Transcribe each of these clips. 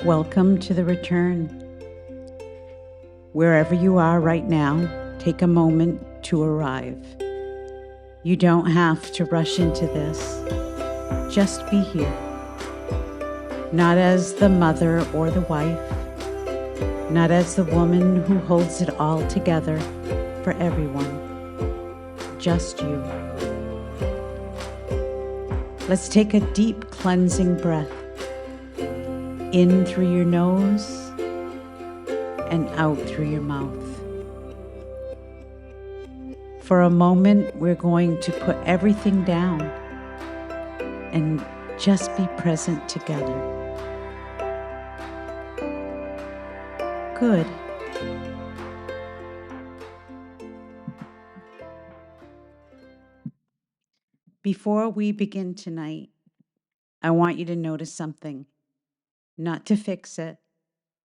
Welcome to the return. Wherever you are right now, take a moment to arrive. You don't have to rush into this. Just be here. Not as the mother or the wife, not as the woman who holds it all together for everyone. Just you. Let's take a deep cleansing breath. In through your nose and out through your mouth. For a moment, we're going to put everything down and just be present together. Good. Before we begin tonight, I want you to notice something. Not to fix it,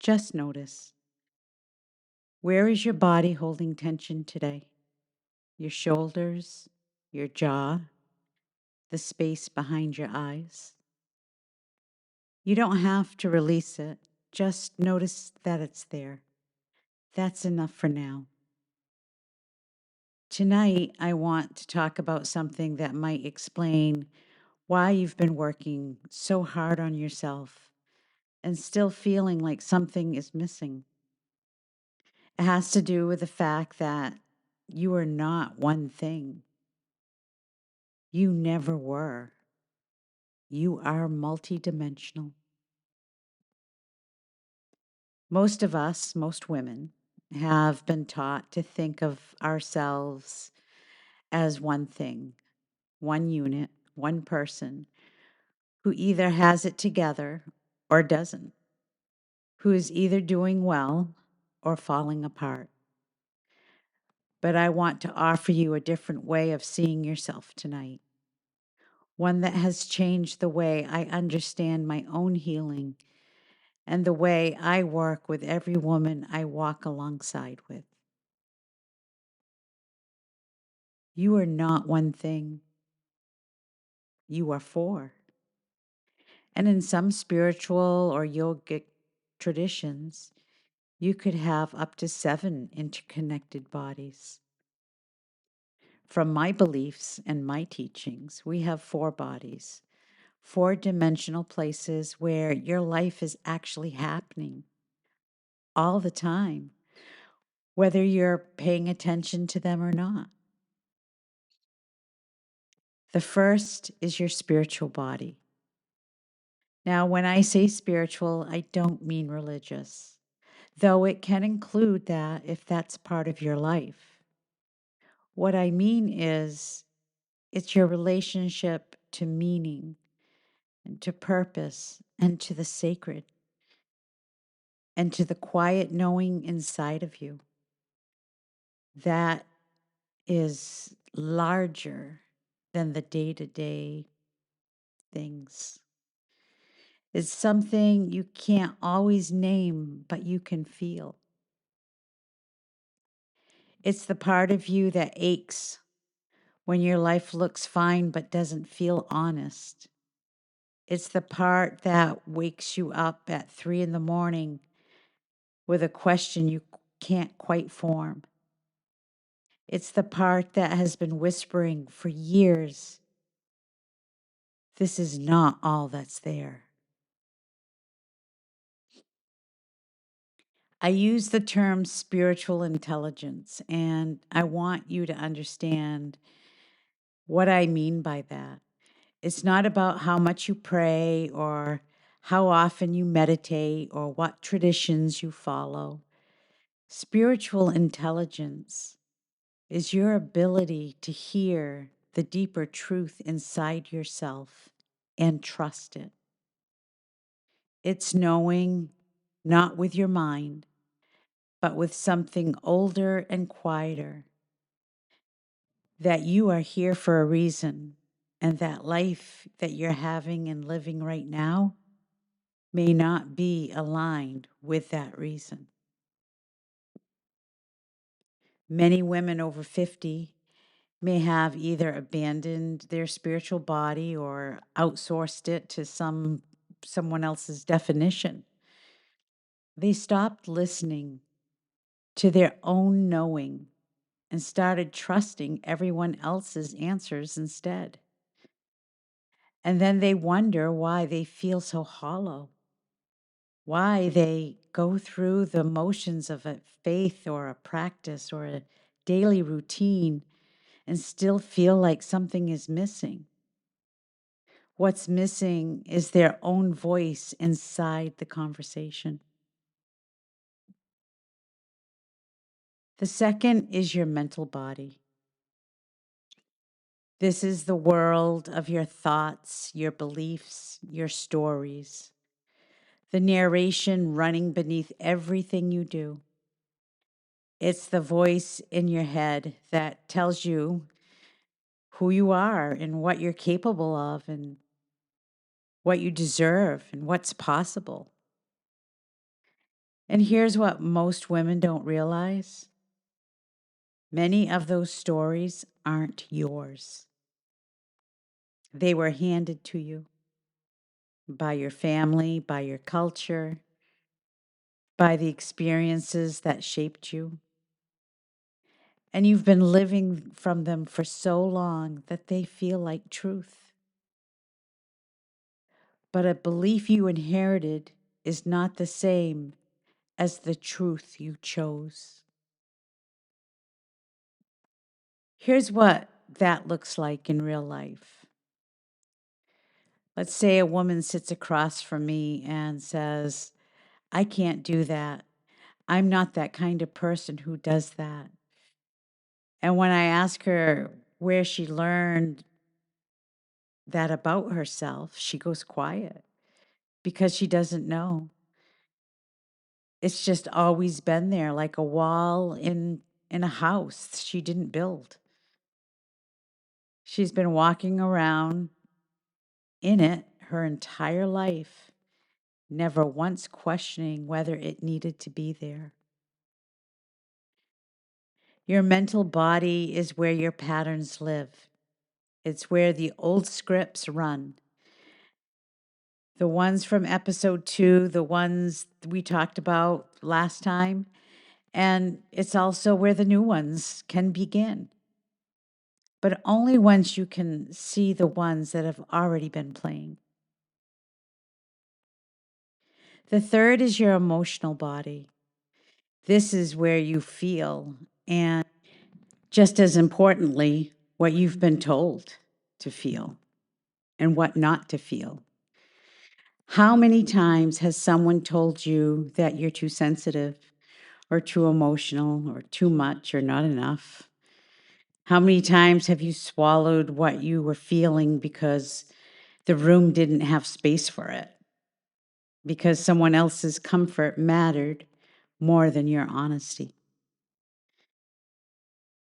just notice. Where is your body holding tension today? Your shoulders, your jaw, the space behind your eyes? You don't have to release it. Just notice that it's there. That's enough for now. Tonight, I want to talk about something that might explain why you've been working so hard on yourself and still feeling like something is missing. It has to do with the fact that you are not one thing. You never were. You are multidimensional. Most of us, most women, have been taught to think of ourselves as one thing, one unit, one person who either has it together or doesn't, who is either doing well or falling apart. But I want to offer you a different way of seeing yourself tonight, one that has changed the way I understand my own healing and the way I work with every woman I walk alongside with. You are not one thing. You are four. And in some spiritual or yogic traditions, you could have up to 7 interconnected bodies. From my beliefs and my teachings, we have 4 bodies, 4-dimensional places where your life is actually happening all the time, whether you're paying attention to them or not. The first is your spiritual body. Now, when I say spiritual, I don't mean religious, though it can include that if that's part of your life. What I mean is, it's your relationship to meaning and to purpose and to the sacred and to the quiet knowing inside of you that is larger than the day-to-day things. It's something you can't always name, but you can feel. It's the part of you that aches when your life looks fine but doesn't feel honest. It's the part that wakes you up at 3 in the morning with a question you can't quite form. It's the part that has been whispering for years, this is not all that's there. I use the term spiritual intelligence, and I want you to understand what I mean by that. It's not about how much you pray or how often you meditate or what traditions you follow. Spiritual intelligence is your ability to hear the deeper truth inside yourself and trust it. It's knowing, not with your mind, but with something older and quieter, that you are here for a reason and that life that you're having and living right now may not be aligned with that reason. Many women over 50 may have either abandoned their spiritual body or outsourced it to someone else's definition. They stopped listening to their own knowing and started trusting everyone else's answers instead. And then they wonder why they feel so hollow, why they go through the motions of a faith or a practice or a daily routine and still feel like something is missing. What's missing is their own voice inside the conversation. The second is your mental body. This is the world of your thoughts, your beliefs, your stories, the narration running beneath everything you do. It's the voice in your head that tells you who you are and what you're capable of and what you deserve and what's possible. And here's what most women don't realize: many of those stories aren't yours. They were handed to you by your family, by your culture, by the experiences that shaped you. And you've been living from them for so long that they feel like truth. But a belief you inherited is not the same as the truth you chose. Here's what that looks like in real life. Let's say a woman sits across from me and says, I can't do that. I'm not that kind of person who does that. And when I ask her where she learned that about herself, she goes quiet because she doesn't know. It's just always been there, like a wall in a house she didn't build. She's been walking around in it her entire life, never once questioning whether it needed to be there. Your mental body is where your patterns live. It's where the old scripts run. The ones from episode 2, the ones we talked about last time, and it's also where the new ones can begin. But only once you can see the ones that have already been playing. The third is your emotional body. This is where you feel, and just as importantly, what you've been told to feel and what not to feel. How many times has someone told you that you're too sensitive or too emotional or too much or not enough? How many times have you swallowed what you were feeling because the room didn't have space for it? Because someone else's comfort mattered more than your honesty.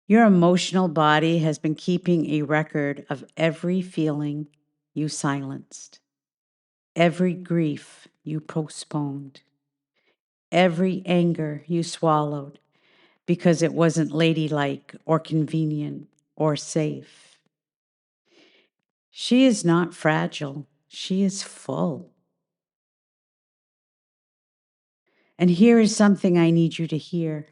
Your emotional body has been keeping a record of every feeling you silenced, every grief you postponed, every anger you swallowed because it wasn't ladylike or convenient or safe. She is not fragile, she is full. And here is something I need you to hear.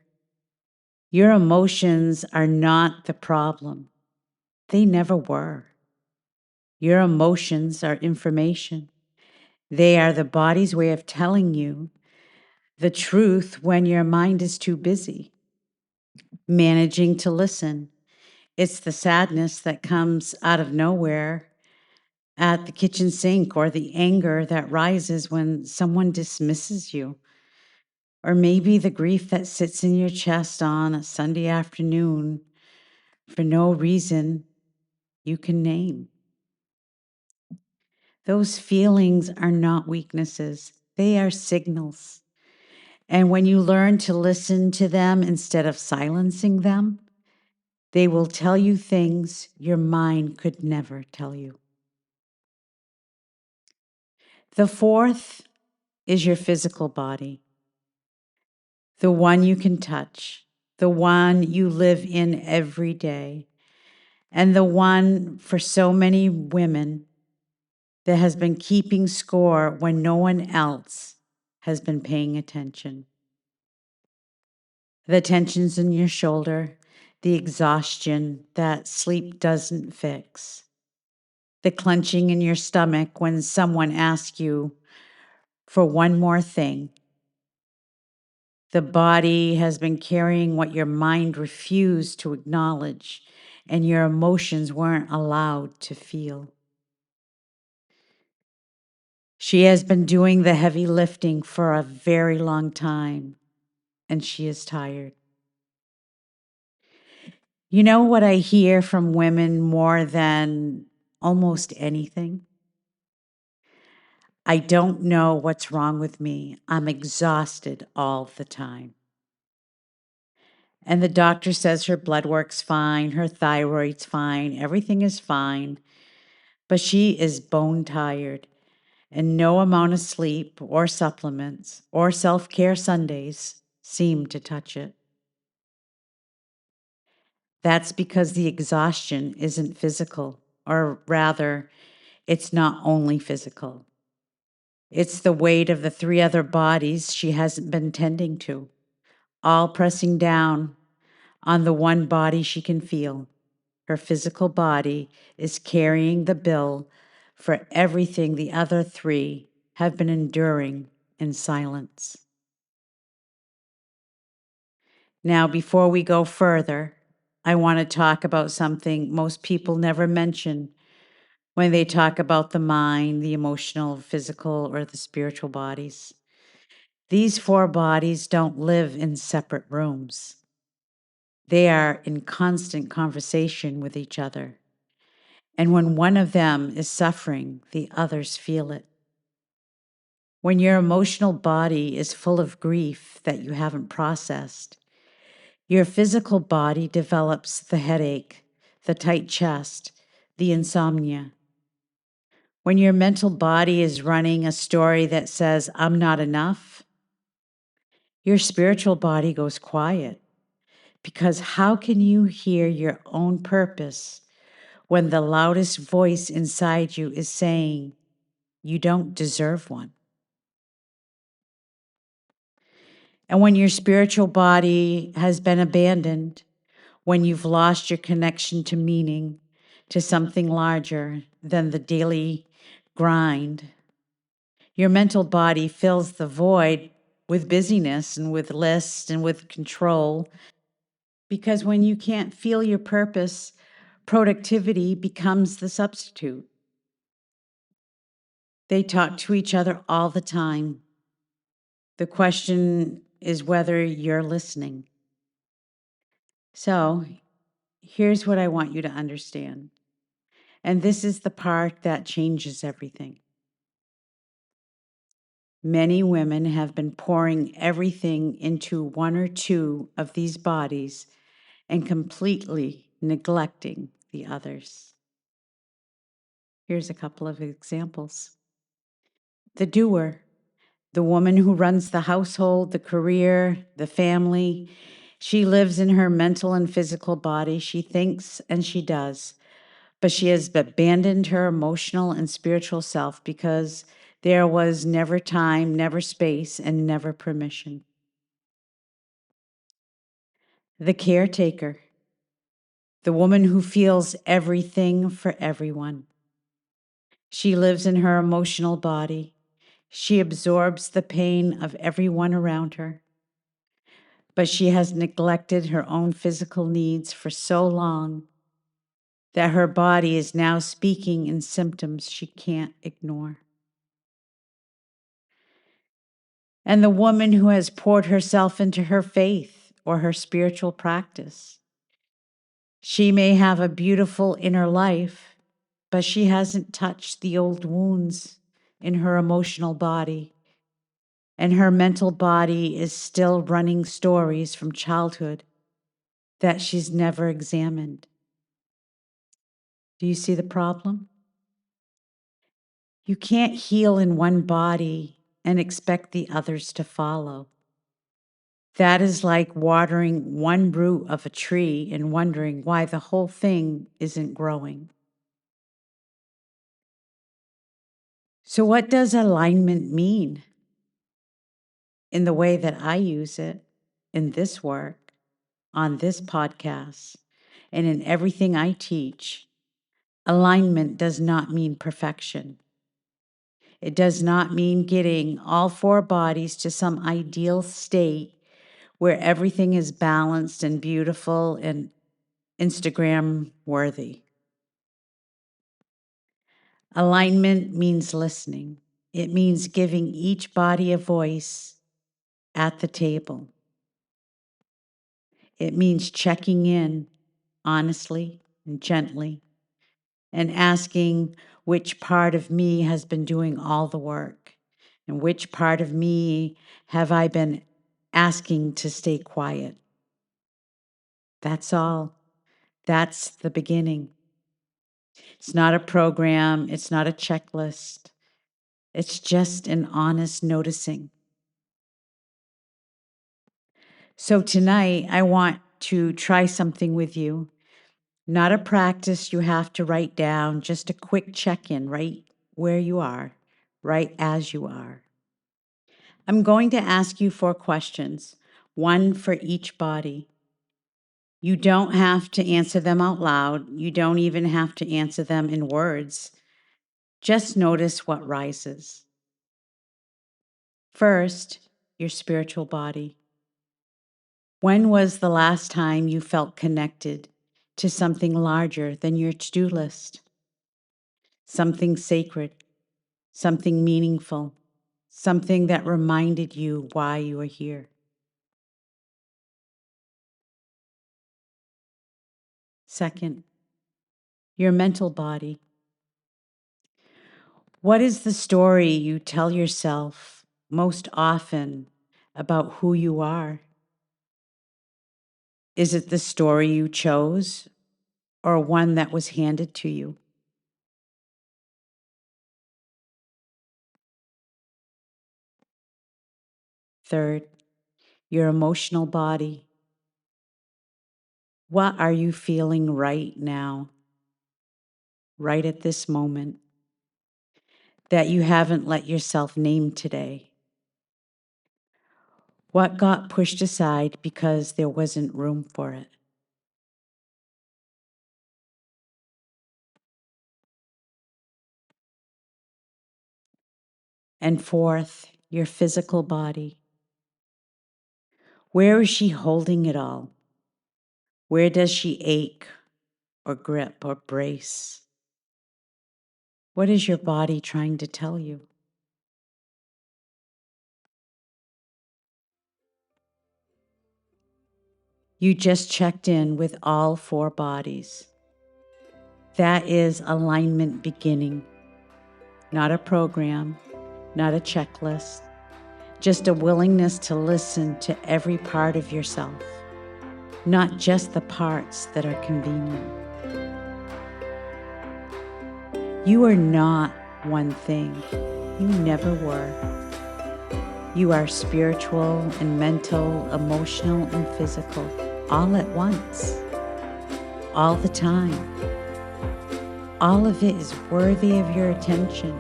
Your emotions are not the problem. They never were. Your emotions are information. They are the body's way of telling you the truth when your mind is too busy, managing to listen. It's the sadness that comes out of nowhere at the kitchen sink, or the anger that rises when someone dismisses you, or maybe the grief that sits in your chest on a Sunday afternoon for no reason you can name. Those feelings are not weaknesses, they are signals. And when you learn to listen to them instead of silencing them, they will tell you things your mind could never tell you. The fourth is your physical body, the one you can touch, the one you live in every day, and the one for so many women that has been keeping score when no one else has been paying attention. The tensions in your shoulder, the exhaustion that sleep doesn't fix, the clenching in your stomach when someone asks you for one more thing. The body has been carrying what your mind refused to acknowledge and your emotions weren't allowed to feel. She has been doing the heavy lifting for a very long time, and she is tired. You know what I hear from women more than almost anything? I don't know what's wrong with me. I'm exhausted all the time. And the doctor says her blood work's fine, her thyroid's fine, everything is fine, but she is bone tired, and no amount of sleep or supplements or self care Sundays seem to touch it. That's because the exhaustion isn't physical, or rather, it's not only physical. It's the weight of the three other bodies she hasn't been tending to, all pressing down on the one body she can feel. Her physical body is carrying the bill for everything the other three have been enduring in silence. Now, before we go further, I want to talk about something most people never mention when they talk about the mind, the emotional, physical, or the spiritual bodies. These four bodies don't live in separate rooms. They are in constant conversation with each other. And when one of them is suffering, the others feel it. When your emotional body is full of grief that you haven't processed, your physical body develops the headache, the tight chest, the insomnia. When your mental body is running a story that says, I'm not enough, your spiritual body goes quiet. Because how can you hear your own purpose when the loudest voice inside you is saying, you don't deserve one? And when your spiritual body has been abandoned, when you've lost your connection to meaning, to something larger than the daily grind, your mental body fills the void with busyness and with lists and with control. Because when you can't feel your purpose, productivity becomes the substitute. They talk to each other all the time. The question is whether you're listening. So, here's what I want you to understand. And this is the part that changes everything. Many women have been pouring everything into one or two of these bodies and completely neglecting the others. Here's a couple of examples. The doer, the woman who runs the household, the career, the family. She lives in her mental and physical body. She thinks and she does, but she has abandoned her emotional and spiritual self because there was never time, never space, and never permission. The caretaker, the woman who feels everything for everyone. She lives in her emotional body. She absorbs the pain of everyone around her. But she has neglected her own physical needs for so long that her body is now speaking in symptoms she can't ignore. And the woman who has poured herself into her faith or her spiritual practice. She may have a beautiful inner life, but she hasn't touched the old wounds in her emotional body. And her mental body is still running stories from childhood that she's never examined. Do you see the problem? You can't heal in one body and expect the others to follow. That is like watering one root of a tree and wondering why the whole thing isn't growing. So, what does alignment mean? in the way that I use it in this work, on this podcast, and in everything I teach, alignment does not mean perfection. It does not mean getting all four bodies to some ideal state where everything is balanced and beautiful and Instagram worthy. Alignment means listening. It means giving each body a voice at the table. It means checking in honestly and gently and asking which part of me has been doing all the work and which part of me have I been asking to stay quiet. That's all. That's the beginning. It's not a program. It's not a checklist. It's just an honest noticing. So tonight, I want to try something with you. Not a practice you have to write down, just a quick check-in right where you are, right as you are. I'm going to ask you 4 questions, one for each body. You don't have to answer them out loud. You don't even have to answer them in words. Just notice what rises. First, your spiritual body. When was the last time you felt connected to something larger than your to-do list? Something sacred, something meaningful, something that reminded you why you are here. Second, your mental body. What is the story you tell yourself most often about who you are? Is it the story you chose or one that was handed to you? Third, your emotional body. What are you feeling right now, right at this moment, that you haven't let yourself name today? What got pushed aside because there wasn't room for it? And fourth, your physical body. Where is she holding it all? Where does she ache or grip or brace? What is your body trying to tell you? You just checked in with all 4 bodies. That is alignment beginning, not a program, not a checklist, just a willingness to listen to every part of yourself, not just the parts that are convenient. You are not one thing. You never were. You are spiritual and mental, emotional and physical, all at once, all the time. All of it is worthy of your attention.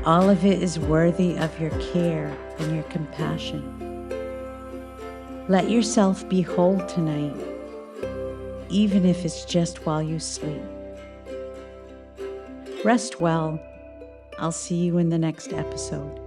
All of it is worthy of your care and your compassion. Let yourself be whole tonight, even if it's just while you sleep. Rest well. I'll see you in the next episode.